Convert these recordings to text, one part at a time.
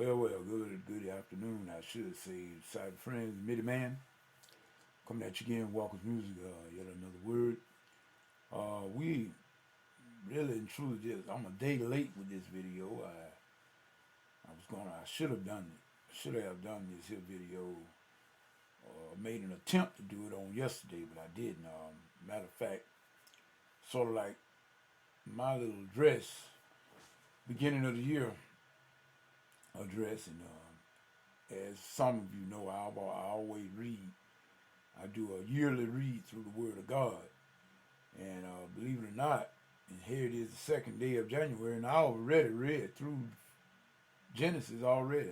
Good afternoon. I should say, cyber friends, Midiman, coming at you again, Walker's Music, yet another word. We really and truly just, I'm a day late with this video. I should have done it. I should have done this here video, made an attempt to do it on yesterday, but I didn't. Matter of fact, sort of like my little dress, beginning of the year address, and as some of you know, I always read. I do a yearly read through the Word of God, and believe it or not, and here it is, the second day of January, and I already read through Genesis already.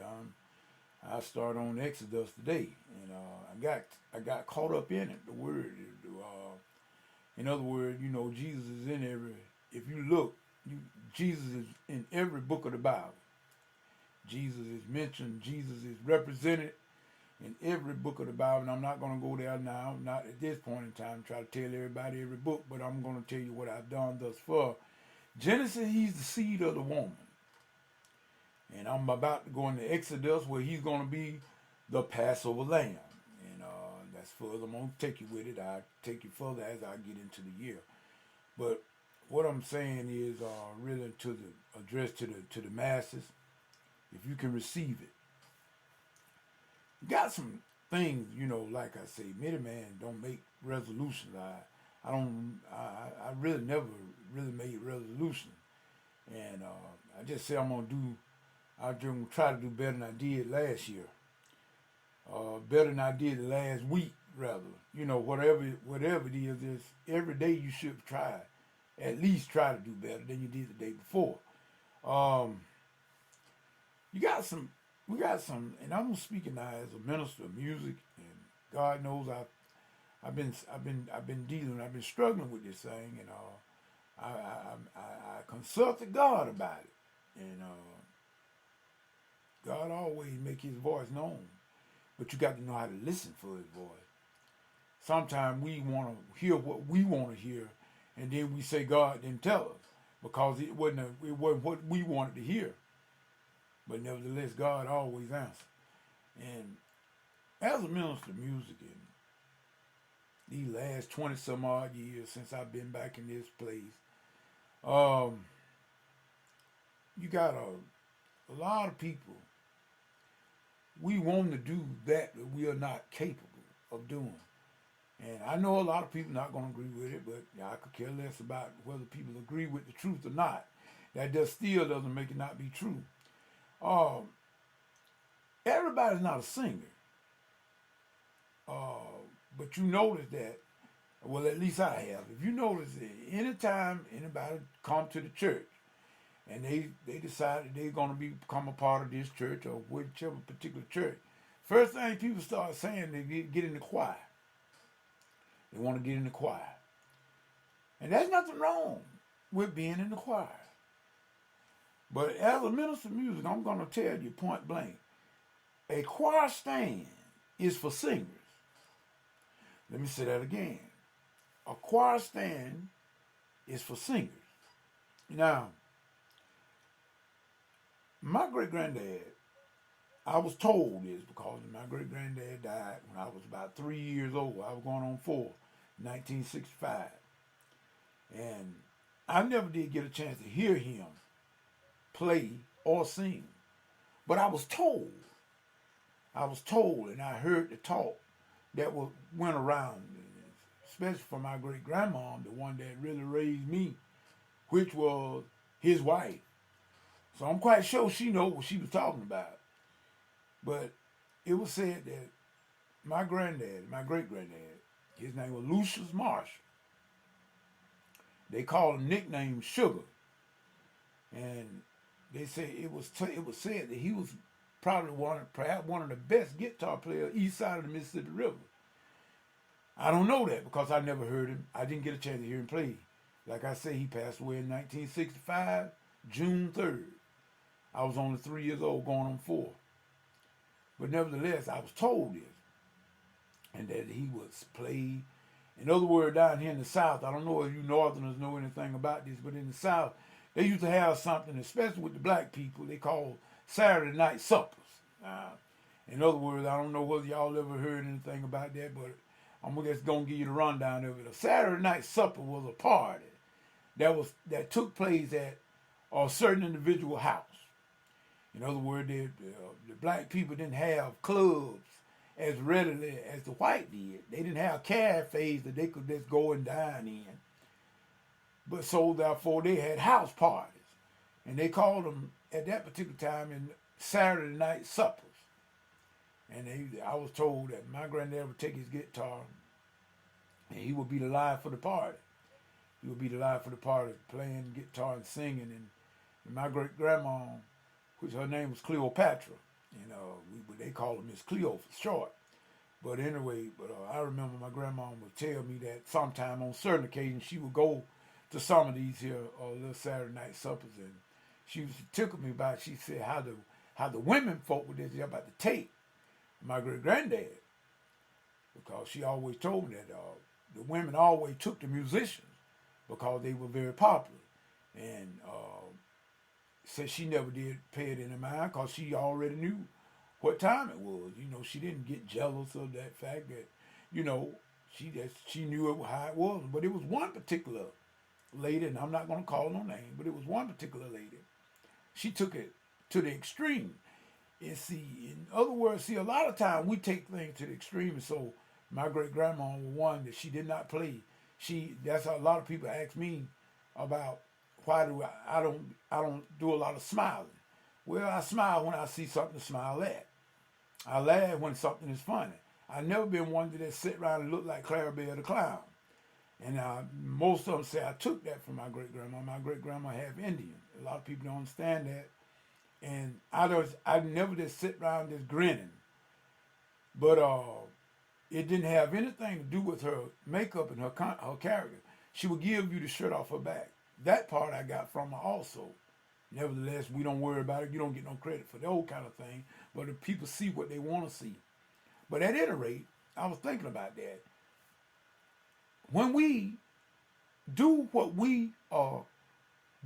I started on Exodus today, and I got caught up in it. The Word, in other words, Jesus is in every. If you look, Jesus is in every book of the Bible. Jesus is mentioned. Jesus is represented in every book of the Bible. And I'm not going to go there now, not at this point in time, try to tell everybody every book, but I'm going to tell you what I've done thus far. Genesis, he's the seed of the woman. And I'm about to go into Exodus, where he's going to be the Passover lamb. And that's further. I'm going to take you with it. I'll take you further as I get into the year. But what I'm saying is really to the address to the masses, if you can receive it. You got some things, like I say, Midiman don't make resolutions. I really never really made resolutions. And I just say I'm gonna try to do better than I did last year. Better than I did the last week, rather. Whatever it is every day you should try, at least try to do better than you did the day before. We got some, and I'm speaking now as a minister of music, and God knows I've been struggling with this thing, and I consulted God about it, and God always make His voice known, but you got to know how to listen for His voice. Sometimes we want to hear what we want to hear, and then we say God didn't tell us because it wasn't what we wanted to hear. But nevertheless, God always answers. And as a minister of music, in these last 20 some odd years since I've been back in this place, you got a lot of people. We want to do that we are not capable of doing. And I know a lot of people not going to agree with it, but I could care less about whether people agree with the truth or not. That just still doesn't make it not be true. Everybody's not a singer. But you notice that, well, at least I have. If you notice that anytime anybody come to the church and they decided they're going to become a part of this church or whichever particular church, first thing people start saying, they get in the choir. They want to get in the choir. And there's nothing wrong with being in the choir. But as a minister of music, I'm going to tell you point blank, a choir stand is for singers. Let me say that again. A choir stand is for singers. Now, my great-granddad, I was told this because my great-granddad died when I was about 3 years old. I was going on 4, 1965. And I never did get a chance to hear him play or sing. But I was told, and I heard the talk that went around, especially from my great-grandma, the one that really raised me, which was his wife. So I'm quite sure she knows what she was talking about. But it was said that my granddad, my great-granddad, his name was Lucius Marshall. They called him nickname Sugar. And they say it was said that he was probably perhaps one of the best guitar players east side of the Mississippi River. I don't know that because I never heard him. I didn't get a chance to hear him play. Like I say, he passed away in 1965, June 3rd. I was only 3 years old, going on 4. But nevertheless, I was told this, and that he was played. In other words, down here in the South, I don't know if you Northerners know anything about this, but in the South, they used to have something, especially with the black people, they call Saturday night suppers. Uh, in other words, I don't know whether y'all ever heard anything about that, but I'm just gonna give you the rundown of it. A Saturday night supper was a party that took place at a certain individual house. In other words, the black people didn't have clubs as readily as the white did. They didn't have cafes that they could just go and dine in. But so therefore they had house parties. And they called them at that particular time in Saturday night suppers. And I was told that my granddad would take his guitar and he would be the live for the party. He would be the live for the party, playing guitar and singing. And my great grandma, which her name was Cleopatra, they call her Miss Cleo for short. But anyway, I remember my grandma would tell me that sometime on certain occasions she would go to some of these here little Saturday night suppers, and she used to tickle me about. She said how the women folk were there about the tape. My great granddad, because she always told me that the women always took the musicians because they were very popular, and said she never did pay it any mind because she already knew what time it was. She didn't get jealous of that fact that, she knew how it was. But it was one particular lady, and I'm not going to call no name, but it was one particular lady. She took it to the extreme. And see, in other words, a lot of times we take things to the extreme. And so my great grandma was one that she did not play. That's how a lot of people ask me about why do I don't do a lot of smiling. Well, I smile when I see something to smile at. I laugh when something is funny. I've never been one that sit around and look like Clarabelle the Clown. And most of them say I took that from my great grandma. My great grandma half Indian. A lot of people don't understand that. And I never just sit around just grinning. But it didn't have anything to do with her makeup and her character. She would give you the shirt off her back. That part I got from her also. Nevertheless, we don't worry about it. You don't get no credit for the old kind of thing. But if people see what they want to see. But at any rate, I was thinking about that. When we do what we are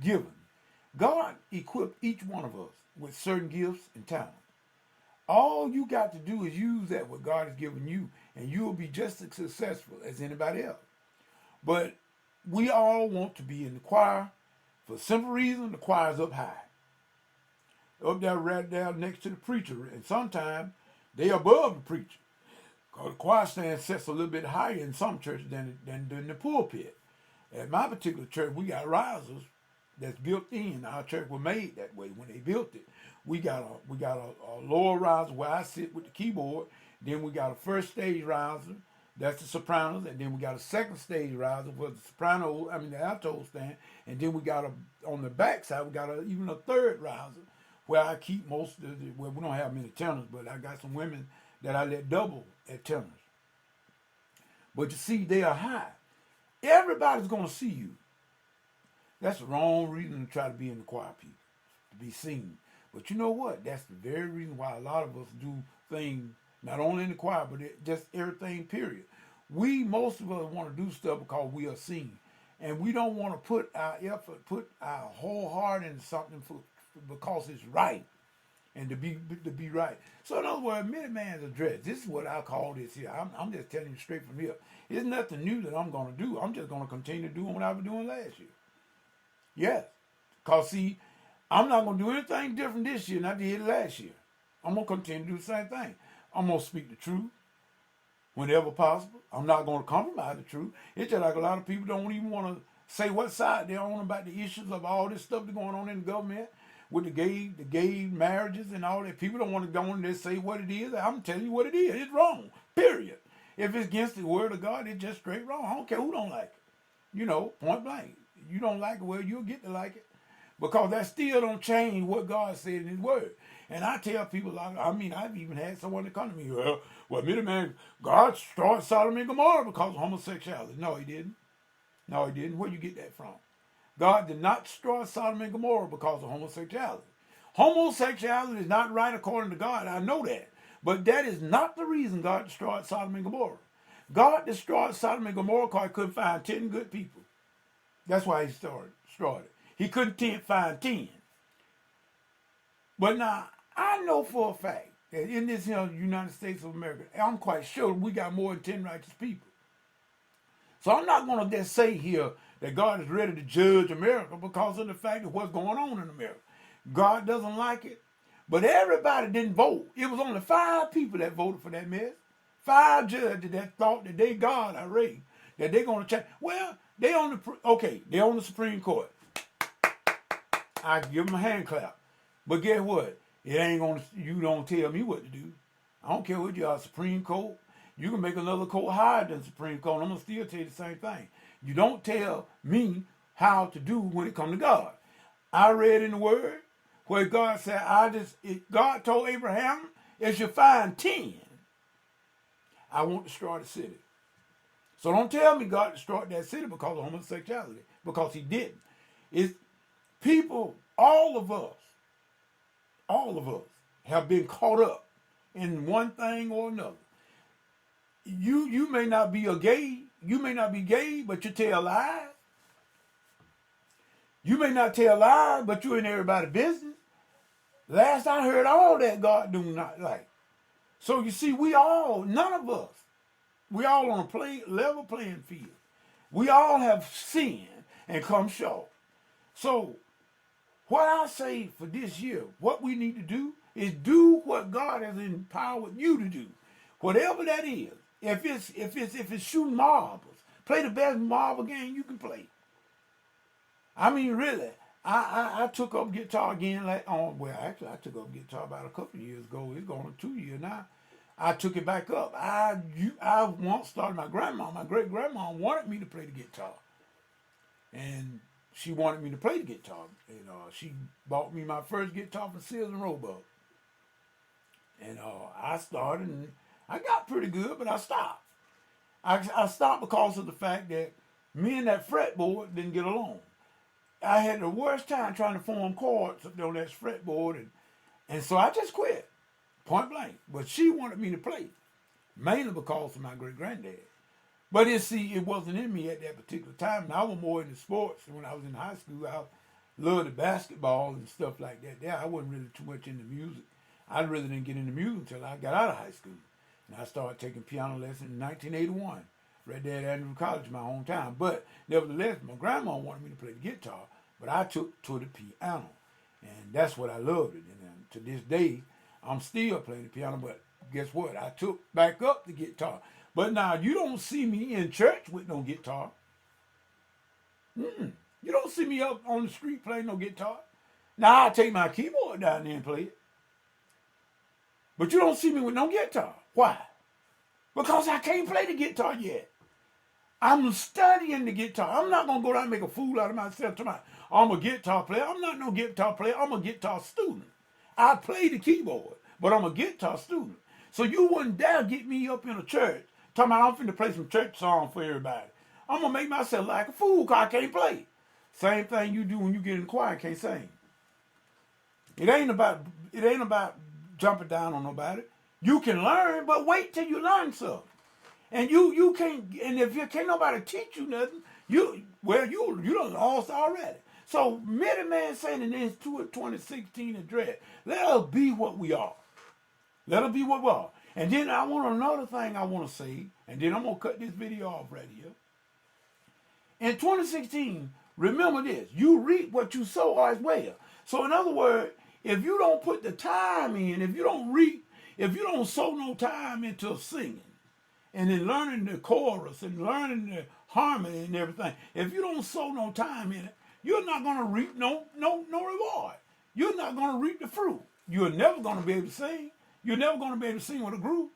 given, God equipped each one of us with certain gifts and talents. All you got to do is use that what God has given you, and you will be just as successful as anybody else. But we all want to be in the choir for the simple reason the choir's up high. Up there right there next to the preacher, and sometimes they above the preacher. Because the choir stand sets a little bit higher in some churches than the pulpit. At my particular church, we got risers that's built in. Our church was made that way when they built it. We got a lower riser where I sit with the keyboard. Then we got a first stage riser, that's the sopranos, and then we got a second stage riser for the alto stand, and then we got on the back side we got even a third riser where I keep most of the. Well, we don't have many tenors, but I got some women that I let double at tenors. But you see, they are high. Everybody's gonna see you. That's the wrong reason to try to be in the choir, people, to be seen. But you know what? That's the very reason why a lot of us do things, not only in the choir, but just everything, period. Most of us want to do stuff because we are seen. And we don't want to put our effort, put our whole heart into something because it's right and to be right. So in other words, Midiman's address, this is what I call this here. I'm just telling you straight from here. It's nothing new that I'm going to do. I'm just going to continue doing what I was doing last year. Yes. Because, see, I'm not going to do anything different this year than I did last year. I'm going to continue to do the same thing. I'm going to speak the truth whenever possible. I'm not going to compromise the truth. It's just like a lot of people don't even want to say what side they're on about the issues of all this stuff that's going on in the government with the gay marriages and all that. People don't want to go in there and say what it is. I'm telling you what it is. It's wrong, period. If it's against the word of God, it's just straight wrong. I don't care who don't like it. Point blank. You don't like it, well, you'll get to like it. Because that still don't change what God said in his word. And I tell people, I've even had someone to come to me, Midiman, God destroyed Sodom and Gomorrah because of homosexuality. No, he didn't. No, he didn't. Where you get that from? God did not destroy Sodom and Gomorrah because of homosexuality. Homosexuality is not right according to God. I know that. But that is not the reason God destroyed Sodom and Gomorrah. God destroyed Sodom and Gomorrah because he couldn't find 10 good people. That's why he destroyed it. He couldn't find 10. But now, I know for a fact that in this United States of America, I'm quite sure we got more than 10 righteous people. So I'm not going to just say here that God is ready to judge America because of the fact of what's going on in America. God doesn't like it. But everybody didn't vote. It was only 5 people that voted for that mess. 5 judges that thought that they God are raised, that they're going to change. Well, they on the Supreme Court. I give them a hand clap. But guess what? It ain't gonna. You don't tell me what to do. I don't care what you are, Supreme Court. You can make another court higher than Supreme Court. I'm gonna still tell you the same thing. You don't tell me how to do when it comes to God. I read in the Word where God said, God told Abraham, if you find 10, I won't destroy the city. So don't tell me God destroyed that city because of homosexuality, because he didn't. It's people, all of us have been caught up in one thing or another. You may not be gay, but you tell lies. You may not tell lies, but you're in everybody's business. Last I heard, all that God do not like. So you see, none of us, we all on a level playing field. We all have sinned and come short. So what I say for this year, what we need to do is do what God has empowered you to do. Whatever that is. If it's shooting marbles, play the best marble game you can play. I mean, really, I took up guitar again. I took up guitar about a couple of years ago. It's going on 2 years now. I took it back up. I once started my great grandma wanted me to play the guitar, and she wanted me to play the guitar. And she bought me my first guitar from Sears and Roebuck. And I started, and I got pretty good, but I stopped. I stopped because of the fact that me and that fretboard didn't get along. I had the worst time trying to form chords up there on that fretboard, and so I just quit, point blank. But she wanted me to play, mainly because of my great-granddad. But it wasn't in me at that particular time. And I was more into sports. When I was in high school, I loved the basketball and stuff like that. There, I wasn't really too much into music. I really didn't get into music until I got out of high school. And I started taking piano lessons in 1981, right there at Andrew College, my hometown. But nevertheless, my grandma wanted me to play the guitar, but I took to the piano. And that's what I loved it. And to this day, I'm still playing the piano, but guess what? I took back up the guitar. But now, you don't see me in church with no guitar. You don't see me up on the street playing no guitar. Now, I take my keyboard down there and play it. But you don't see me with no guitar. Why? Because I can't play the guitar yet. I'm studying the guitar. I'm not going to go down and make a fool out of myself tonight. I'm a guitar player. I'm not no guitar player. I'm a guitar student. I play the keyboard, but I'm a guitar student. So you wouldn't dare get me up in a church talking about I'm finna play some church song for everybody. I'm going to make myself like a fool because I can't play. Same thing you do when you get in the choir and can't sing. It ain't about jumping down on nobody. You can learn, but wait till you learn something. And you can't, and if you can't nobody teach you nothing, you done lost already. So Midiman saying in his 2016 address, let us be what we are. Let us be what we are. And then another thing I want to say, and then I'm going to cut this video off right here. In 2016, remember this, you reap what you sow as well. So in other words, if you don't put the time in, if you don't sow no time into singing, and in learning the chorus and learning the harmony and everything, if you don't sow no time in it, you're not going to reap no reward. You're not going to reap the fruit. You're never going to be able to sing. You're never going to be able to sing with a group.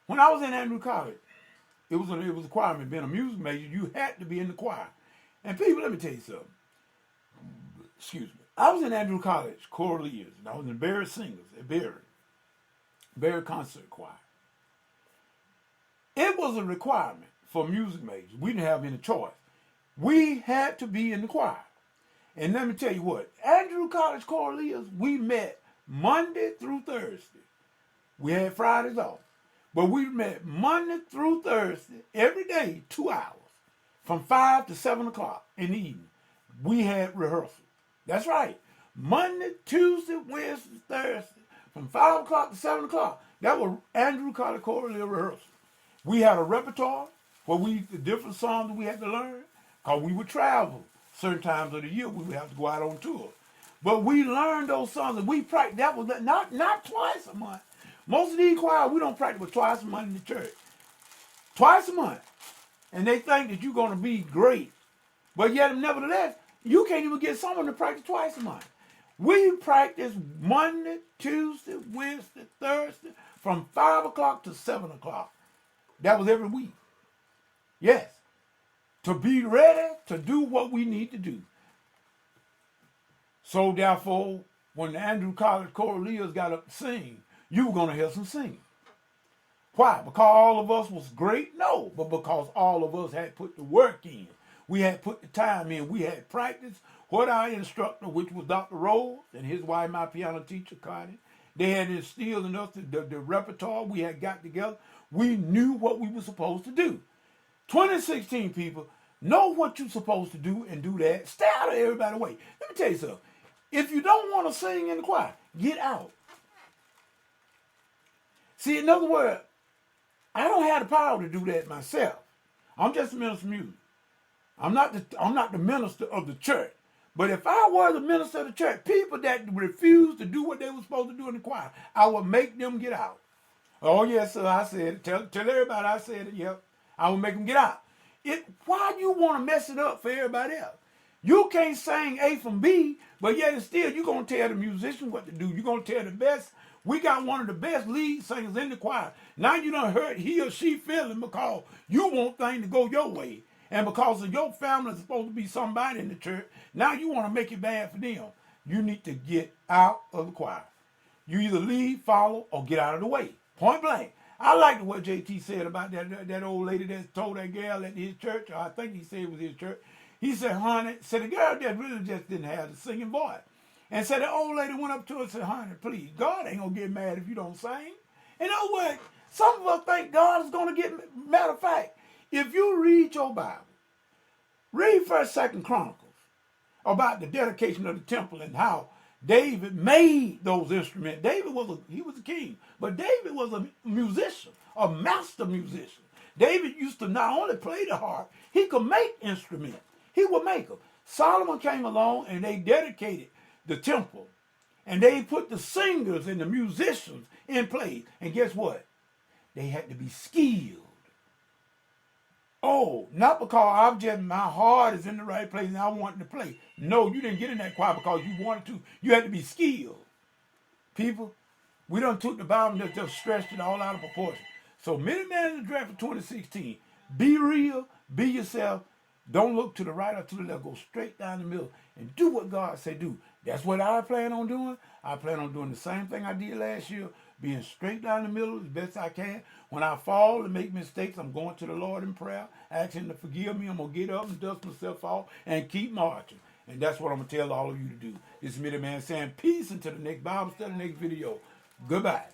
When I was in Andrew College, it was a requirement. Being a music major, you had to be in the choir. And people, let me tell you something. Excuse me. I was in Andrew College, choral leaders, and I was in Barry Singers at Barry Concert Choir. It was a requirement for music majors. We didn't have any choice. We had to be in the choir. And let me tell you what, Andrew College choral leaders, we met Monday through Thursday. We had Fridays off. But we met Monday through Thursday, every day, 2 hours, from 5 to 7 o'clock in the evening. We had rehearsal. That's right. Monday, Tuesday, Wednesday, Thursday, from 5 o'clock to 7 o'clock. That was Andrew Carter quarterly rehearsal. We had a repertoire where the different songs that we had to learn, because we would travel certain times of the year. We would have to go out on tour. But we learned those songs and we practiced. That was not twice a month. Most of these choirs, we don't practice but twice a month in the church. Twice a month. And they think that you're going to be great. But yet, nevertheless, you can't even get someone to practice twice a month. We practice Monday, Tuesday, Wednesday, Thursday, from 5 o'clock to 7 o'clock. That was every week. Yes. To be ready to do what we need to do. So therefore, when the Andrew College choral leaders got up to sing, you were going to hear some singing. Why? Because all of us was great? No, but because all of us had put the work in. We had put the time in. We had practiced what our instructor, which was Dr. Rose, and his wife, my piano teacher, Connie, they had instilled in us the repertoire we had got together. We knew what we were supposed to do. 2016 people, know what you're supposed to do and do that. Stay out of everybody's way. Let me tell you something. If you don't want to sing in the choir, get out. See, in other words, I don't have the power to do that myself. I'm just a minister of music. I'm not the minister of the church. But if I were the minister of the church, people that refuse to do what they were supposed to do in the choir, I would make them get out. Oh, yes, sir, I said it. Tell everybody I said it, yep. I would make them get out. Why you want to mess it up for everybody else? You can't sing A from B, but yet and still you're going to tell the musician what to do. You're going to tell the best. We got one of the best lead singers in the choir. Now you done hurt he or she feeling because you want things to go your way. And because of your family is supposed to be somebody in the church, now you want to make it bad for them. You need to get out of the choir. You either lead, follow, or get out of the way. Point blank. I liked what JT said about that old lady that told that girl at his church, or I think he said it was his church. He said, honey, said the girl that really just didn't have the singing voice. And said the old lady went up to her and said, honey, please, God ain't going to get mad if you don't sing. In other words, some of us think God is going to get, matter of fact, if you read your Bible, read 1st, 2nd Chronicles about the dedication of the temple and how David made those instruments. David was a king, but David was a musician, a master musician. David used to not only play the harp, he could make instruments. He would make them. Solomon came along and they dedicated the temple. And they put the singers and the musicians in place. And guess what? They had to be skilled. Oh, not because my heart is in the right place and I wanted to play. No, you didn't get in that choir because you wanted to. You had to be skilled. People, we done took the Bible and just stretched it all out of proportion. So Midiman in the draft for 2016. Be real, be yourself. Don't look to the right or to the left. Go straight down the middle and do what God said do. That's what I plan on doing. I plan on doing the same thing I did last year, being straight down the middle as best I can. When I fall and make mistakes, I'm going to the Lord in prayer, asking him to forgive me. I'm going to get up and dust myself off and keep marching. And that's what I'm going to tell all of you to do. This is Midiman saying peace until the next Bible study, next video. Goodbye.